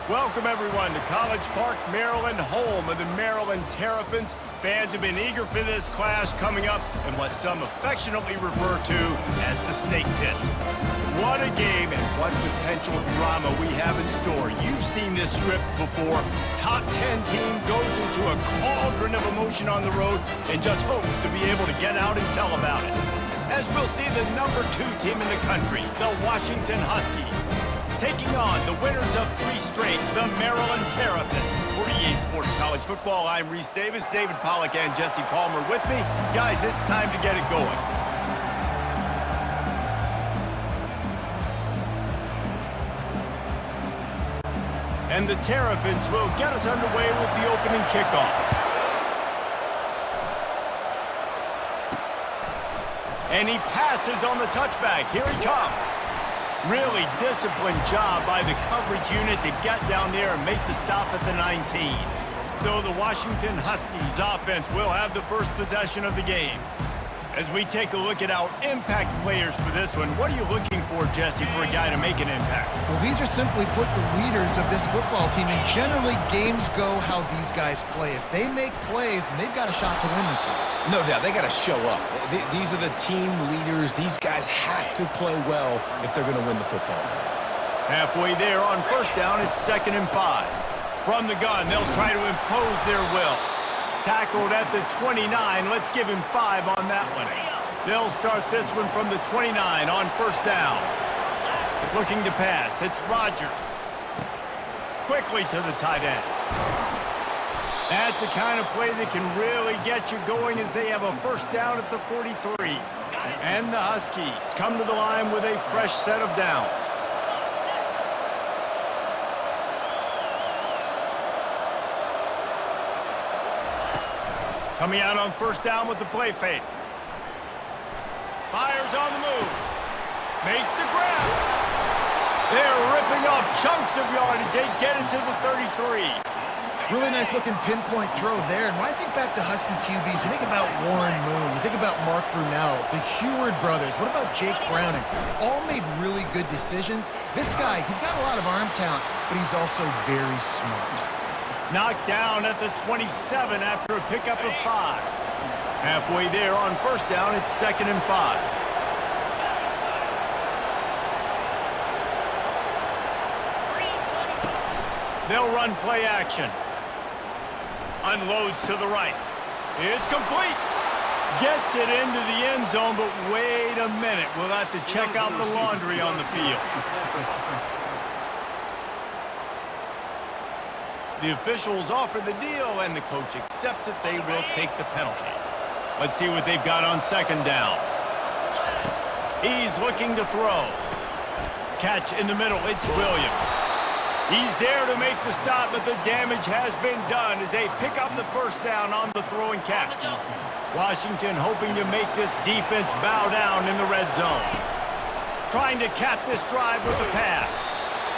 Welcome, everyone, to College Park, Maryland, home of the Maryland Terrapins. Fans have been eager for this clash coming up in what some affectionately refer to as the Snake Pit. What a game and what potential drama we have in store. You've seen this script before. Top 10 team goes into a cauldron of emotion on the road and just hopes to be able to get out and tell about it. As we'll see the number 2 team in the country, the Washington Huskies, taking on the winners of 3 straight, the Maryland Terrapins. For EA Sports College Football, I'm Reese Davis, David Pollack, and Jesse Palmer with me. Guys, it's time to get it going. And the Terrapins will get us underway with the opening kickoff. And he passes on the touchback. Here he comes. Really disciplined job by the coverage unit to get down there and make the stop at the 19. So the Washington Huskies offense will have the first possession of the game. As we take a look at our impact players for this one, what are you looking for, Jesse, for a guy to make an impact? Well, these are simply put the leaders of this football team, and generally games go how these guys play. If they make plays, then they've got a shot to win this one. No doubt, they got to show up. These are the team leaders. These guys have to play well if they're going to win the football game. Halfway there on first down, it's 2nd and 5. From the gun, they'll try to impose their will. Tackled at the 29. Let's give him 5 on that one. They'll start this one from the 29 on first down. Looking to pass. It's Rogers. Quickly to the tight end. That's the kind of play that can really get you going as they have a first down at the 43. And the Huskies come to the line with a fresh set of downs. Coming out on first down with the play fake. Fires on the move. Makes the grab. They're ripping off chunks of yardage. They get into the 33. Really nice looking pinpoint throw there. And when I think back to Husky QBs, you think about Warren Moon, you think about Mark Brunell, the Heward brothers, what about Jake Browning? All made really good decisions. This guy, he's got a lot of arm talent, but he's also very smart. Knocked down at the 27 after a pickup of 5. Halfway there on first down, it's 2nd and 5. They'll run play action. Unloads to the right. It's complete. Gets it into the end zone, but wait a minute. We'll have to check out the laundry on the field. The officials offer the deal, and the coach accepts it. They will take the penalty. Let's see what they've got on 2nd down. He's looking to throw. Catch in the middle. It's Williams. He's there to make the stop, but the damage has been done as they pick up the first down on the throw and catch. Washington hoping to make this defense bow down in the red zone. Trying to cap this drive with a pass.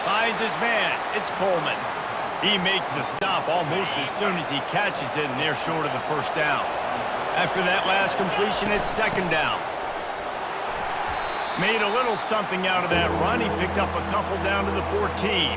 Finds his man. It's Coleman. He makes the stop almost as soon as he catches it, and they're short of the first down. After that last completion, it's 2nd down. Made a little something out of that run. He picked up a couple down to the 14.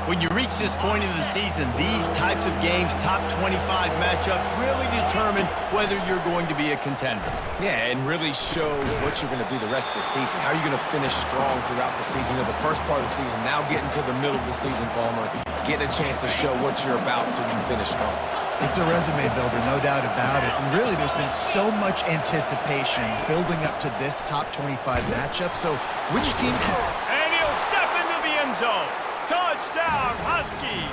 When you reach this point of the season, these types of games, top 25 matchups, really determine whether you're going to be a contender. Yeah, and really show what you're going to be the rest of the season. How are you going to finish strong throughout the season? You know, the first part of the season, now getting to the middle of the season, Palmer, getting a chance to show what you're about so you can finish strong. It's a resume builder, no doubt about it. And really, there's been so much anticipation building up to this top 25 matchup. So which team can... And he'll step into the end zone. Touchdown, Huskies!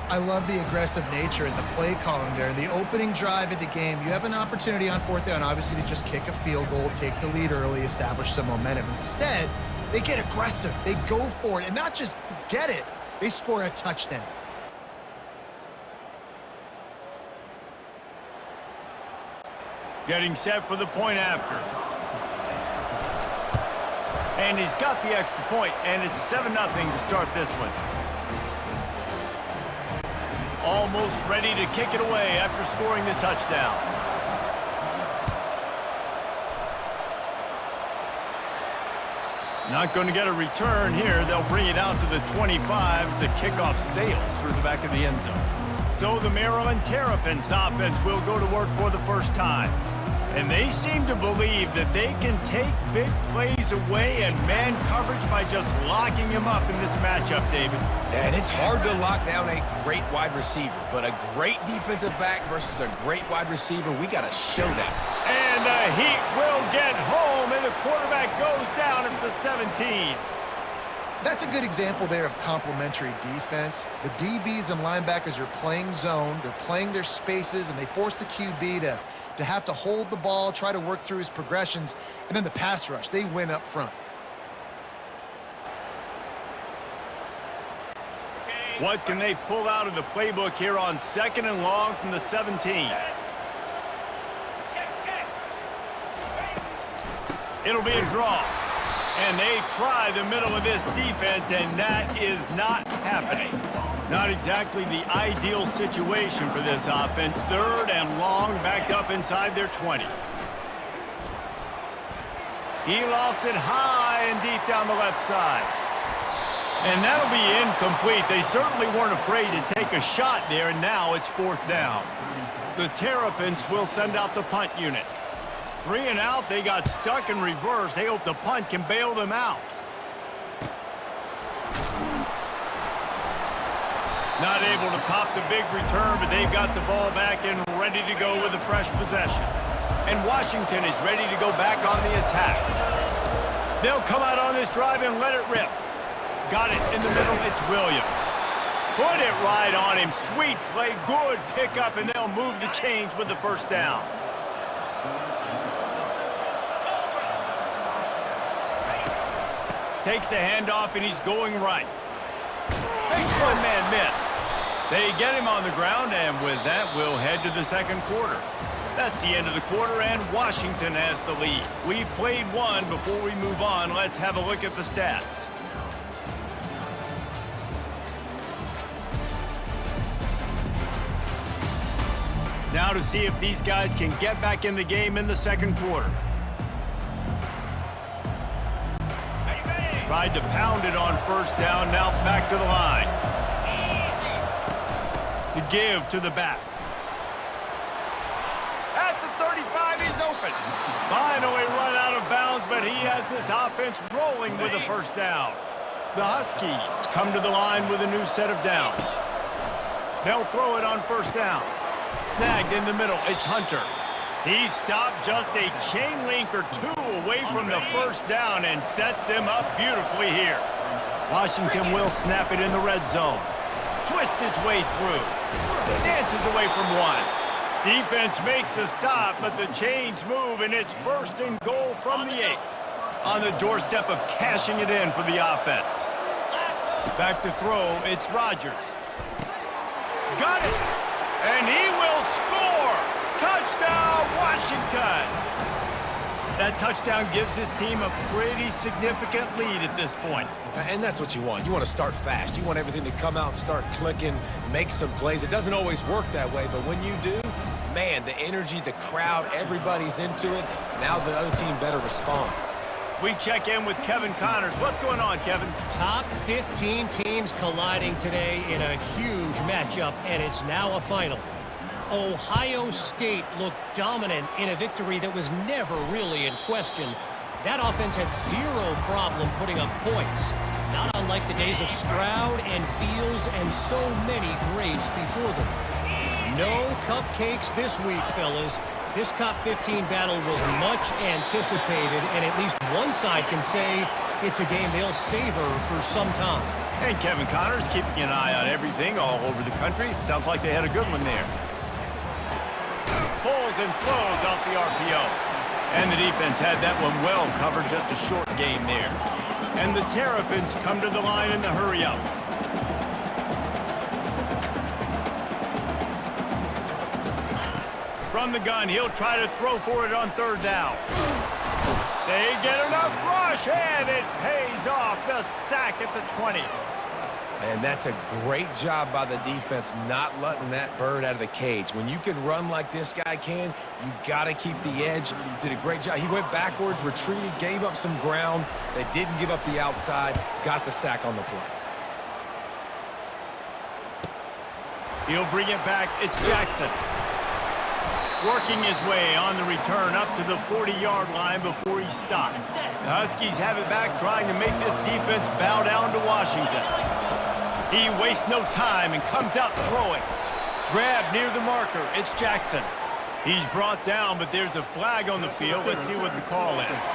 I love the aggressive nature in the play column there. In the opening drive of the game, you have an opportunity on 4th down, obviously, to just kick a field goal, take the lead early, establish some momentum. Instead, they get aggressive. They go for it. And not just get it, they score a touchdown. Getting set for the point after. And he's got the extra point, and it's 7-0 to start this one. Almost ready to kick it away after scoring the touchdown. Not going to get a return here. They'll bring it out to the 25 as the kickoff sails through the back of the end zone. So the Maryland Terrapins offense will go to work for the first time. And they seem to believe that they can take big plays away and man coverage by just locking him up in this matchup, David. And it's hard to lock down a great wide receiver, but a great defensive back versus a great wide receiver, we got a showdown. And the Heat will get home, and the quarterback goes down at the 17. That's a good example there of complementary defense. The DBs and linebackers are playing zone, they're playing their spaces, and they force the QB to have to hold the ball, try to work through his progressions, and then the pass rush, they win up front. What can they pull out of the playbook here on 2nd and long from the 17? It'll be a draw. And they try the middle of this defense, and that is not happening. Not exactly the ideal situation for this offense. 3rd and long, backed up inside their 20. He lofts it high and deep down the left side. And that'll be incomplete. They certainly weren't afraid to take a shot there, and now it's 4th down. The Terrapins will send out the punt unit. 3 and out, they got stuck in reverse. They hope the punt can bail them out. Not able to pop the big return, but they've got the ball back and ready to go with a fresh possession. And Washington is ready to go back on the attack. They'll come out on this drive and let it rip. Got it in the middle, it's Williams. Put it right on him. Sweet play, good pickup, and they'll move the chains with the 1st down. Takes the handoff, and he's going right. Makes one man miss. They get him on the ground, and with that, we'll head to the 2nd quarter. That's the end of the quarter, and Washington has the lead. We've played one. Before we move on, let's have a look at the stats. Now to see if these guys can get back in the game in the 2nd quarter. Tried to pound it on 1st down, now back to the line. To give to the back. At the 35, he's open. Finally run out of bounds, but he has this offense rolling with a 1st down. The Huskies come to the line with a new set of downs. They'll throw it on 1st down. Snagged in the middle, it's Hunter. He stopped just a chain link or 2 away from the 1st down and sets them up beautifully here. Washington will snap it in the red zone. Twist his way through. Dances away from one. Defense makes a stop, but the chains move, and it's 1st and goal from the 8. On the doorstep of cashing it in for the offense. Back to throw, it's Rodgers. Got it! And he will score! Touchdown, Washington! That touchdown gives his team a pretty significant lead at this point. And that's what you want. You want to start fast. You want everything to come out and start clicking, make some plays. It doesn't always work that way, but when you do, man, the energy, the crowd, everybody's into it. Now the other team better respond. We check in with Kevin Connors. What's going on, Kevin? Top 15 teams colliding today in a huge matchup, and it's now a final. Ohio State looked dominant in a victory that was never really in question. That offense had 0 problem putting up points, not unlike the days of Stroud and Fields and so many greats before them. No cupcakes this week, fellas. This top 15 battle was much anticipated, and at least one side can say it's a game they'll savor for some time. And Kevin Connors keeping an eye on everything all over the country. Sounds like they had a good one there. Pulls and throws off the RPO. And the defense had that one well covered, just a short game there. And the Terrapins come to the line in the hurry-up. From the gun, he'll try to throw for it on 3rd down. They get enough rush, and it pays off. The sack at the 20. And that's a great job by the defense not letting that bird out of the cage. When you can run like this guy can, you got to keep the edge. Did a great job. He went backwards, retreated, gave up some ground. They didn't give up the outside, got the sack on the play. He'll bring it back. It's Jackson. Working his way on the return up to the 40-yard line before he stopped. The Huskies have it back, trying to make this defense bow down to Washington. He wastes no time and comes out throwing. Grab near the marker. It's Jackson. He's brought down, but there's a flag on the field. Let's see what the call is.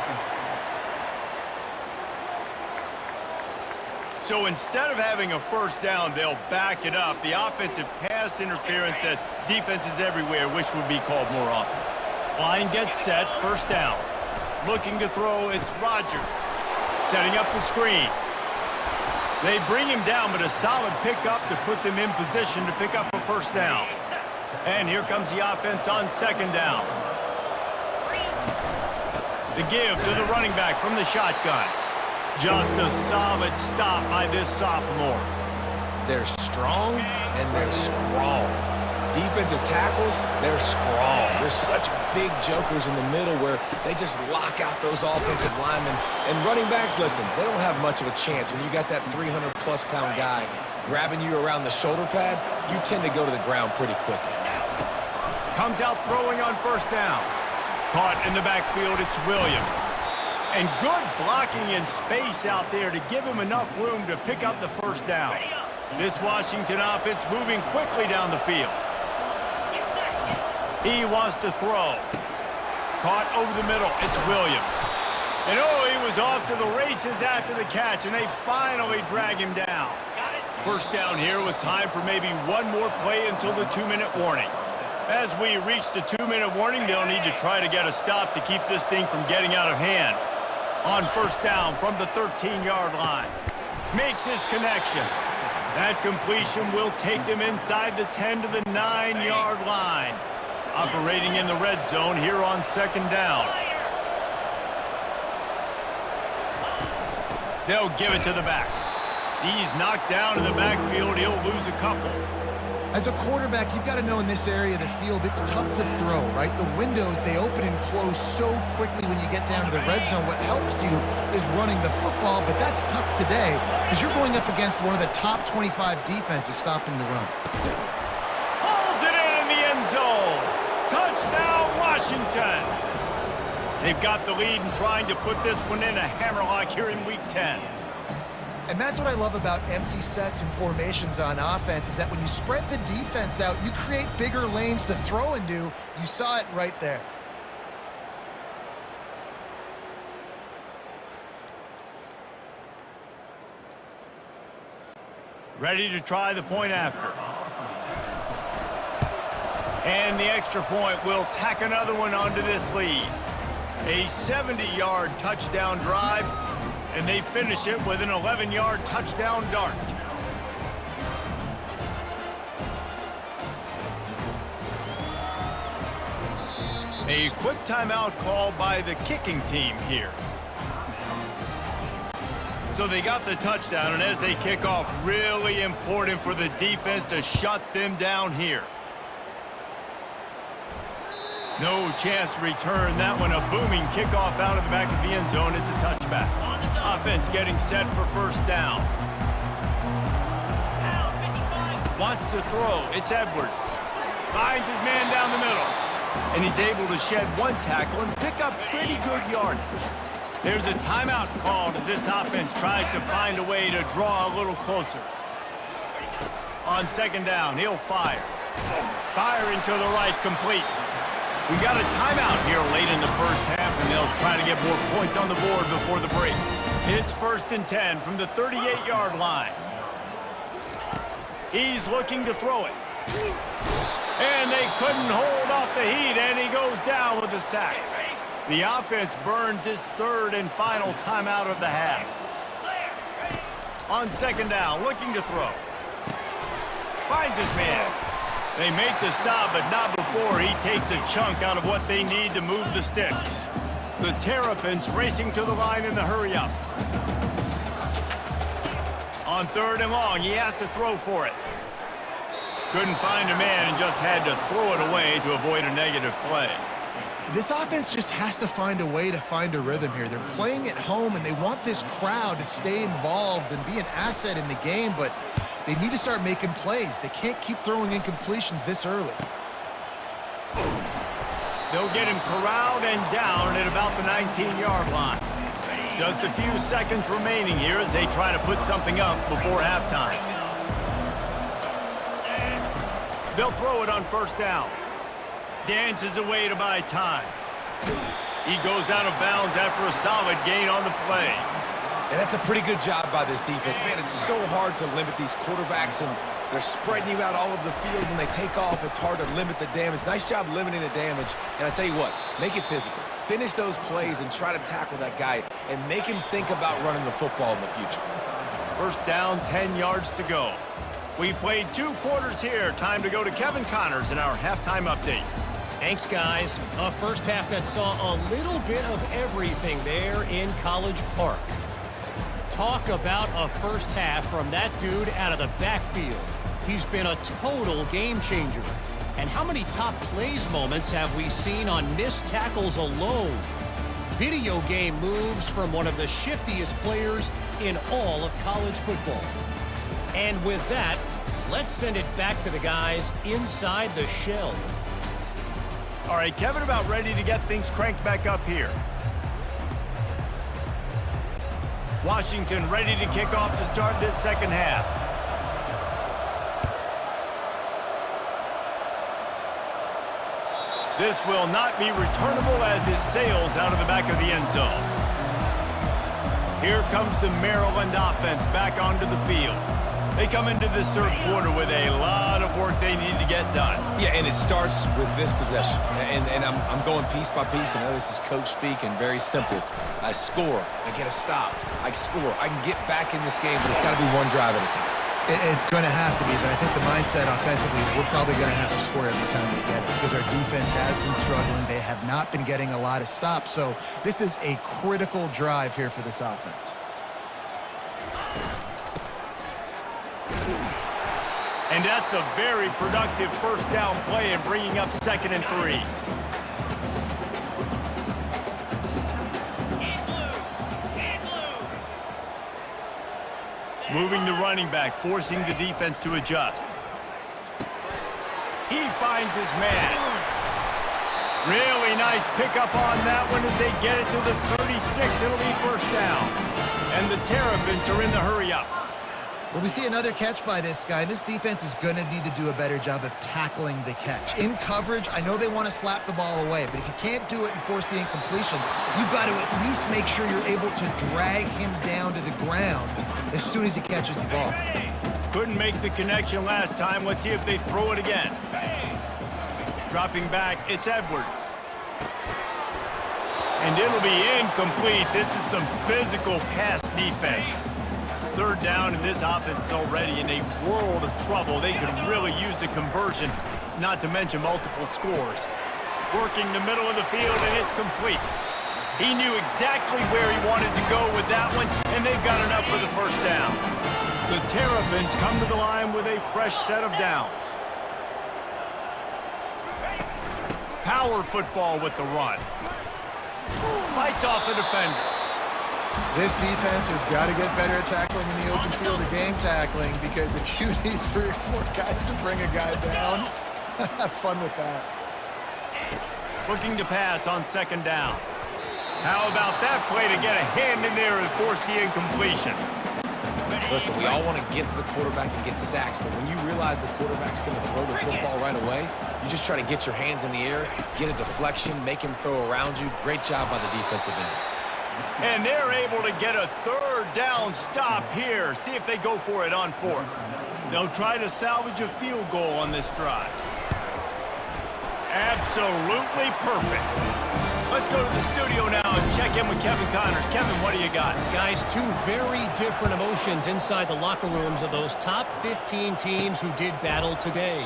So instead of having a first down, they'll back it up. The offensive pass interference that defenses everywhere wish would be called more often. Line gets set, first down. Looking to throw, it's Rogers. Setting up the screen. They bring him down, but a solid pickup to put them in position to pick up a first down. And here comes the offense on second down. The give to the running back from the shotgun. Just a solid stop by this sophomore. They're strong and they're strong. Defensive tackles, they're strong. There's such big jokers in the middle where they just lock out those offensive linemen. And running backs, listen, they don't have much of a chance. When you got that 300-plus pound guy grabbing you around the shoulder pad, you tend to go to the ground pretty quickly. Comes out throwing on first down. Caught in the backfield, it's Williams. And good blocking in space out there to give him enough room to pick up the first down. This Washington offense moving quickly down the field. He wants to throw. Caught over the middle. It's Williams. And oh, he was off to the races after the catch, and they finally drag him down. First down here with time for maybe one more play until the 2-minute warning. As we reach the 2-minute warning, they'll need to try to get a stop to keep this thing from getting out of hand. On first down from the 13-yard line. Makes his connection. That completion will take them inside the 10 to the 9-yard line. Operating in the red zone here on second down. They'll give it to the back. He's knocked down in the backfield. He'll lose a couple. As a quarterback, you've got to know in this area of the field, it's tough to throw, right? The windows, they open and close so quickly when you get down to the red zone. What helps you is running the football, but that's tough today because you're going up against one of the top 25 defenses stopping the run. Pulls it in the end zone. Touchdown, Washington. They've got the lead and trying to put this one in a hammerlock here in Week 10. And that's what I love about empty sets and formations on offense is that when you spread the defense out, you create bigger lanes to throw into. You saw it right there. Ready to try the point after. And the extra point will tack another one onto this lead. A 70-yard touchdown drive. And they finish it with an 11-yard touchdown dart. A quick timeout call by the kicking team here. So they got the touchdown, and as they kick off, really important for the defense to shut them down here. No chance to return that one. A booming kickoff out of the back of the end zone. It's a touchback. Offense getting set for first down. Wants to throw. It's Edwards. Finds his man down the middle. And he's able to shed one tackle and pick up pretty good yardage. There's a timeout called as this offense tries to find a way to draw a little closer. On second down, he'll fire. Firing to the right, complete. We got a timeout here late in the first half, and they'll try to get more points on the board before the break. It's 1st and 10 from the 38-yard line. He's looking to throw it. And they couldn't hold off the heat, and he goes down with a sack. The offense burns its third and final timeout of the half. On second down, looking to throw. Finds his man. They make the stop, but not before he takes a chunk out of what they need to move the sticks. The Terrapins racing to the line in the hurry-up. On 3rd and long, he has to throw for it. Couldn't find a man and just had to throw it away to avoid a negative play. This offense just has to find a way to find a rhythm here. They're playing at home, and they want this crowd to stay involved and be an asset in the game, but they need to start making plays. They can't keep throwing incompletions this early. They'll get him corralled and down at about the 19-yard line. Just a few seconds remaining here as they try to put something up before halftime. They'll throw it on 1st down. Dances away to buy time. He goes out of bounds after a solid gain on the play. And that's a pretty good job by this defense. Man, it's so hard to limit these quarterbacks, and they're spreading you out all over the field. When they take off, it's hard to limit the damage. Nice job limiting the damage. And I tell you what, make it physical. Finish those plays and try to tackle that guy and make him think about running the football in the future. 1st down, 10 yards to go. We've played 2 quarters here. Time to go to Kevin Connors in our halftime update. Thanks, guys. A first half that saw a little bit of everything there in College Park. Talk about a first half from that dude out of the backfield. He's been a total game changer. And how many top plays moments have we seen on missed tackles alone? Video game moves from one of the shiftiest players in all of college football. And with that, let's send it back to the guys inside the shell. All right, Kevin, about ready to get things cranked back up here. Washington ready to kick off to start this second half. This will not be returnable as it sails out of the back of the end zone. Here comes the Maryland offense back onto the field. They come into this 3rd quarter with a lot of work they need to get done. Yeah, and it starts with this possession. And I'm going piece by piece. I know this is coach speak and very simple. I score. I get a stop. I score. I can get back in this game, but it's got to be one drive at a time. It's going to have to be, but I think the mindset offensively is we're probably going to have to score every time we get it because our defense has been struggling. They have not been getting a lot of stops. So this is a critical drive here for this offense. And that's a very productive 1st down play and bringing up 2nd and 3. Moving the running back, forcing the defense to adjust. He finds his man. Really nice pickup on that one as they get it to the 36. It'll be 1st down. And the Terrapins are in the hurry up. Well, we see another catch by this guy. This defense is going to need to do a better job of tackling the catch. In coverage, I know they want to slap the ball away, but if you can't do it and force the incompletion, you've got to at least make sure you're able to drag him down to the ground as soon as he catches the ball. Couldn't make the connection last time. Let's see if they throw it again. Dropping back, it's Edwards. And it'll be incomplete. This is some physical pass defense. 3rd down, and this offense is already in a world of trouble. They could really use a conversion, not to mention multiple scores. Working the middle of the field, and it's complete. He knew exactly where he wanted to go with that one, and they've got enough for the 1st down. The Terrapins come to the line with a fresh set of downs. Power football with the run. Fights off a defender. This defense has got to get better at tackling in the open field or game tackling because if you need 3 or 4 guys to bring a guy down, have fun with that. Looking to pass on 2nd down. How about that play to get a hand in there and force the incompletion? Listen, we all want to get to the quarterback and get sacks, but when you realize the quarterback's going to throw the football right away, you just try to get your hands in the air, get a deflection, make him throw around you. Great job by the defensive end. And they're able to get a 3rd down stop here. See if they go for it on 4th. They'll try to salvage a field goal on this drive. Absolutely perfect. Let's go to the studio now and check in with Kevin Connors. Kevin, what do you got? Guys, 2 very different emotions inside the locker rooms of those top 15 teams who did battle today.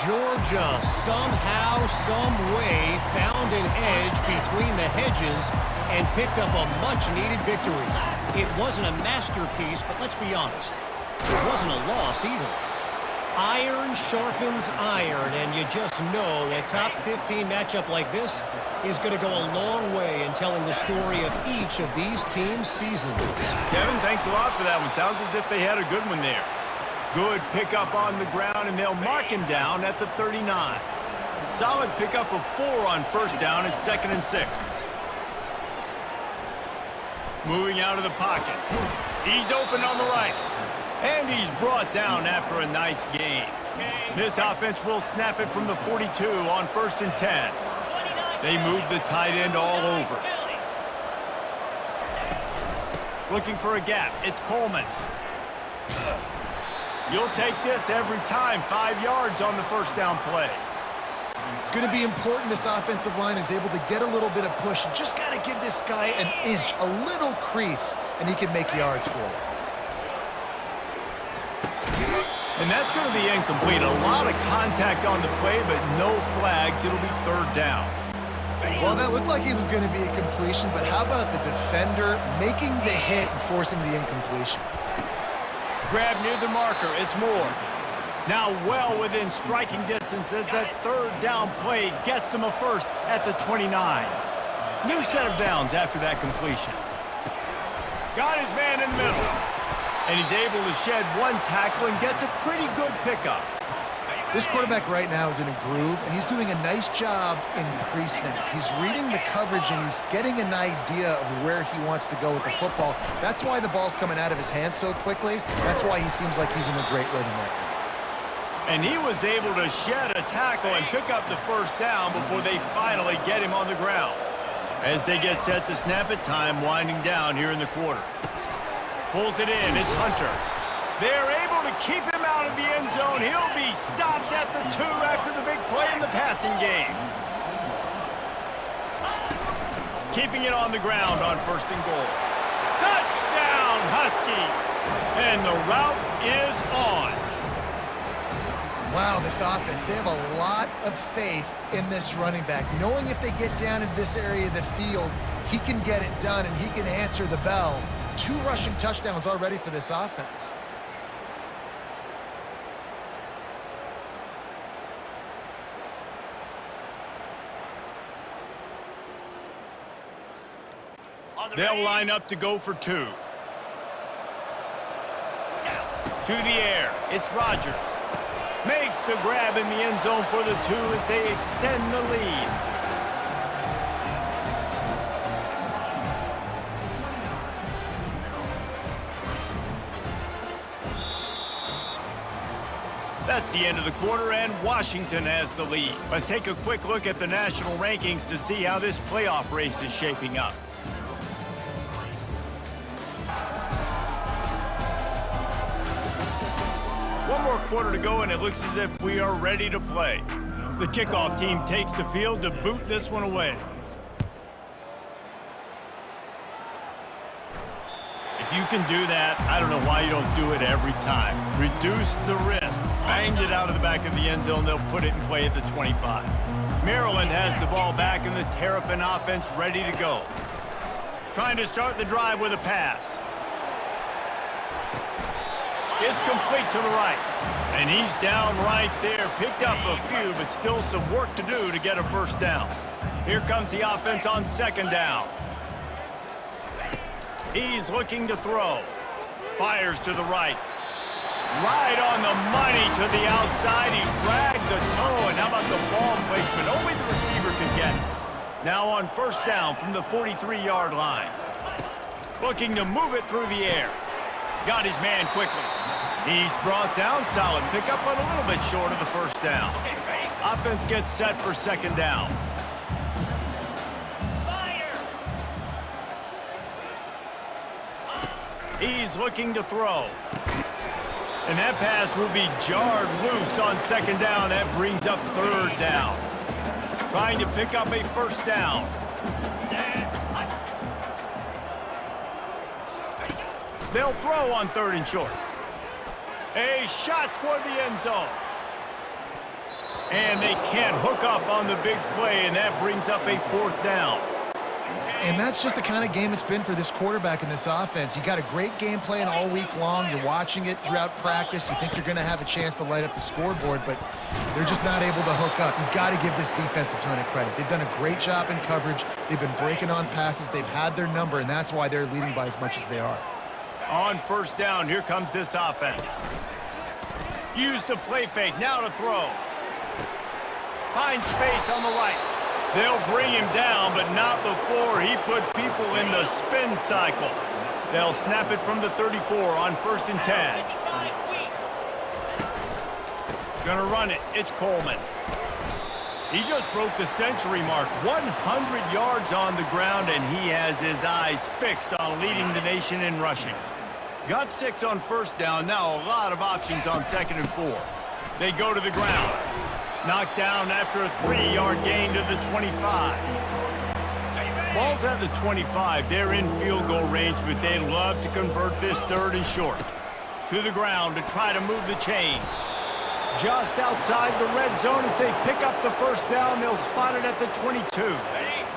Georgia somehow, some way found an edge between the hedges and picked up a much-needed victory. It wasn't a masterpiece, but let's be honest, it wasn't a loss either. Iron sharpens iron, and you just know that top 15 matchup like this is going to go a long way in telling the story of each of these teams' seasons. Kevin, thanks a lot for that one. Sounds as if they had a good one there. Good pickup on the ground, and they'll mark him down at the 39. Solid pickup of 4 on first down at 2nd and 6. Moving out of the pocket. He's open on the right. And he's brought down after a nice gain. This offense will snap it from the 42 on 1st and 10. They move the tight end all over. Looking for a gap. It's Coleman. You'll take this every time. 5 yards on the first down play. It's going to be important this offensive line is able to get a little bit of push. You just got to give this guy an inch, a little crease, and he can make yards for it. And that's going to be incomplete. A lot of contact on the play, but no flags. It'll be 3rd down. Well, that looked like it was going to be a completion, but how about the defender making the hit and forcing the incompletion? Grab near the marker. It's Moore. Now well within striking distance as that 3rd down play gets him a first at the 29. New set of downs after that completion. Got his man in the middle. And he's able to shed 1 tackle and gets a pretty good pickup. This quarterback right now is in a groove, and he's doing a nice job in pre-snap. He's reading the coverage, and he's getting an idea of where he wants to go with the football. That's why the ball's coming out of his hands so quickly. That's why he seems like he's in a great rhythm right now. And he was able to shed a tackle and pick up the first down before they finally get him on the ground. As they get set to snap it, time winding down here in the quarter. Pulls it in. It's Hunter. They're able to keep him out of the end zone. He'll be stopped at the 2 after the big play in the passing game. Keeping it on the ground on 1st and goal. Touchdown, Huskies! And the route is on. Wow, this offense, they have a lot of faith in this running back. Knowing if they get down in this area of the field, he can get it done and he can answer the bell. 2 rushing touchdowns already for this offense. They'll line up to go for 2. To the air, it's Rodgers. Makes the grab in the end zone for the 2 as they extend the lead. That's the end of the quarter, and Washington has the lead. Let's take a quick look at the national rankings to see how this playoff race is shaping up. One more quarter to go, and it looks as if we are ready to play. The kickoff team takes the field to boot this one away. If you can do that, I don't know why you don't do it every time. Reduce the risk. Banged it out of the back of the end zone. They'll put it in play at the 25. Maryland has the ball back and the Terrapin offense ready to go. Trying to start the drive with a pass. It's complete to the right. And he's down right there. Picked up a few, but still some work to do to get a first down. Here comes the offense on 2nd down. He's looking to throw. Fires to the right. Right on the money to the outside. He dragged the toe, and how about the ball placement? Only the receiver could get it. Now on 1st down from the 43-yard line. Looking to move it through the air. Got his man quickly. He's brought down. Solid pickup, but a little bit short of the first down. Offense gets set for 2nd down. He's looking to throw. And that pass will be jarred loose on 2nd down. That brings up 3rd down. Trying to pick up a first down. They'll throw on 3rd and short. A shot toward the end zone. And they can't hook up on the big play, and that brings up a 4th down. And that's just the kind of game it's been for this quarterback in this offense. You got a great game plan all week long. You're watching it throughout practice. You think you're going to have a chance to light up the scoreboard, but they're just not able to hook up. You got to give this defense a ton of credit. They've done a great job in coverage. They've been breaking on passes. They've had their number, and that's why they're leading by as much as they are. On 1st down, here comes this offense. Use the play fake, now to throw. Find space on the right. They'll bring him down, but not before he put people in the spin cycle. They'll snap it from the 34 on 1st and 10. Gonna run it. It's Coleman. He just broke the century mark. 100 yards on the ground, and he has his eyes fixed on leading the nation in rushing. Got 6 on 1st down. Now a lot of options on 2nd and 4. They go to the ground. Knocked down after a 3-yard gain to the 25. Ball's at the 25. They're in field goal range, but they'd love to convert this 3rd and short. To the ground to try to move the chains. Just outside the red zone as they pick up the 1st down. They'll spot it at the 22.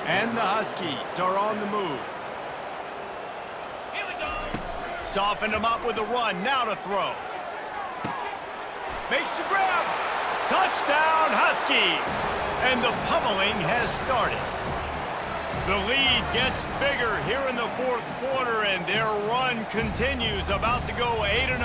And the Huskies are on the move. Softened them up with a run. Now to throw. Makes the grab. Touchdown, Huskies! And the pummeling has started. The lead gets bigger here in the 4th quarter, and their run continues, about to go 8-0.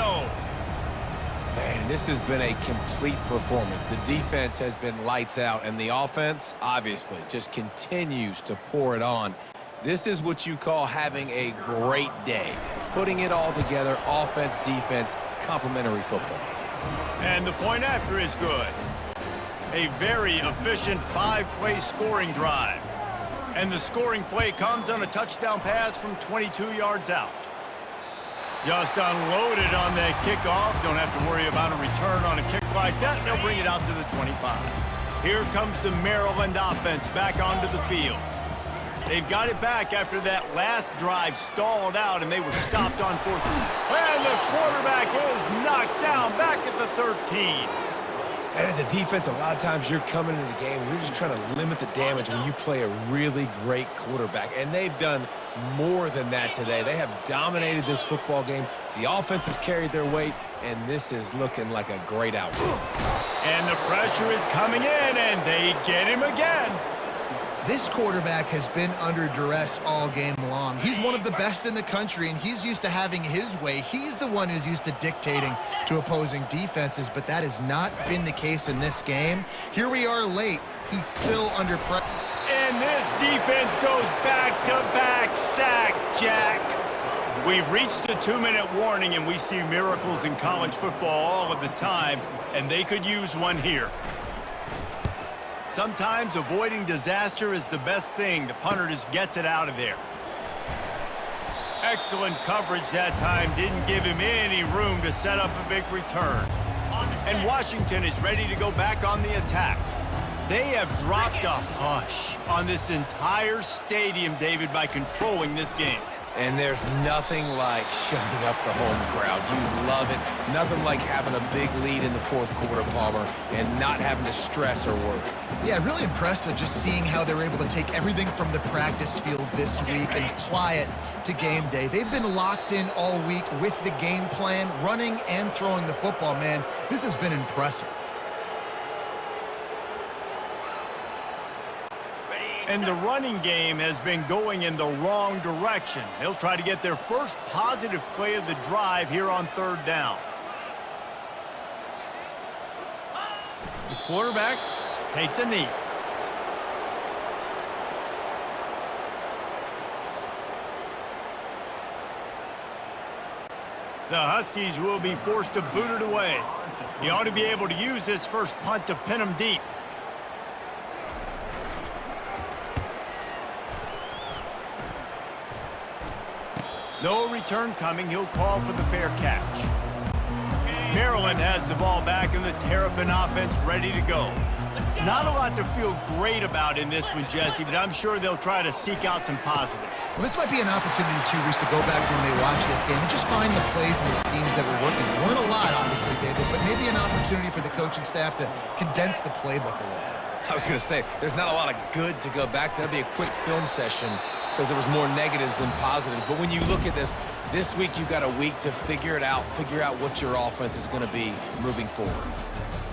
Man, this has been a complete performance. The defense has been lights out, and the offense, obviously, just continues to pour it on. This is what you call having a great day. Putting it all together, offense, defense, complementary football. And the point after is good. A very efficient 5-play scoring drive. And the scoring play comes on a touchdown pass from 22 yards out. Just unloaded on that kickoff. Don't have to worry about a return on a kick like that. They'll bring it out to the 25. Here comes the Maryland offense back onto the field. They've got it back after that last drive stalled out, and they were stopped on 4th. And the quarterback is knocked down back at the 13. And as a defense, a lot of times you're coming into the game, you're just trying to limit the damage when you play a really great quarterback. And they've done more than that today. They have dominated this football game. The offense has carried their weight, and this is looking like a great outcome. And the pressure is coming in, and they get him again. This quarterback has been under duress all game long. He's one of the best in the country, and he's used to having his way. He's the one who's used to dictating to opposing defenses, but that has not been the case in this game. Here we are late. He's still under pressure. And this defense goes back-to-back sack, Jack. We've reached the 2-minute warning, and we see miracles in college football all of the time, and they could use one here. Sometimes avoiding disaster is the best thing. The punter just gets it out of there. Excellent coverage that time. Didn't give him any room to set up a big return. And Washington is ready to go back on the attack. They have dropped a hush on this entire stadium, David, by controlling this game. And there's nothing like shutting up the home crowd. You love it. Nothing like having a big lead in the 4th quarter, Palmer, and not having to stress or worry. Yeah, really impressive just seeing how they were able to take everything from the practice field this week and apply it to game day. They've been locked in all week with the game plan, running and throwing the football, man. This has been impressive. And the running game has been going in the wrong direction. They'll try to get their first positive play of the drive here on 3rd down. The quarterback takes a knee. The Huskies will be forced to boot it away. He ought to be able to use this first punt to pin him deep. No return coming. He'll call for the fair catch. Maryland has the ball back and the Terrapin offense ready to go. Not a lot to feel great about in this one, Jesse, but I'm sure they'll try to seek out some positives. Well, this might be an opportunity, too, Reese, to go back when they watch this game and just find the plays and the schemes that were working. There weren't a lot, obviously, David, but maybe an opportunity for the coach coaching staff to condense the playbook a little bit. I was going to say, there's not a lot of good to go back to. That'd be a quick film session because there was more negatives than positives. But when you look at this week you've got a week to figure it out, figure out what your offense is going to be moving forward.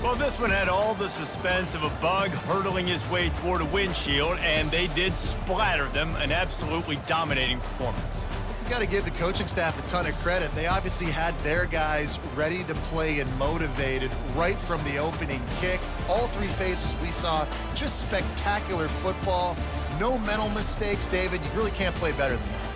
Well, this one had all the suspense of a bug hurtling his way toward a windshield, and they did splatter them, an absolutely dominating performance. You got to give the coaching staff a ton of credit. They obviously had their guys ready to play and motivated right from the opening kick. All three phases we saw, just spectacular football. No mental mistakes, David. You really can't play better than that.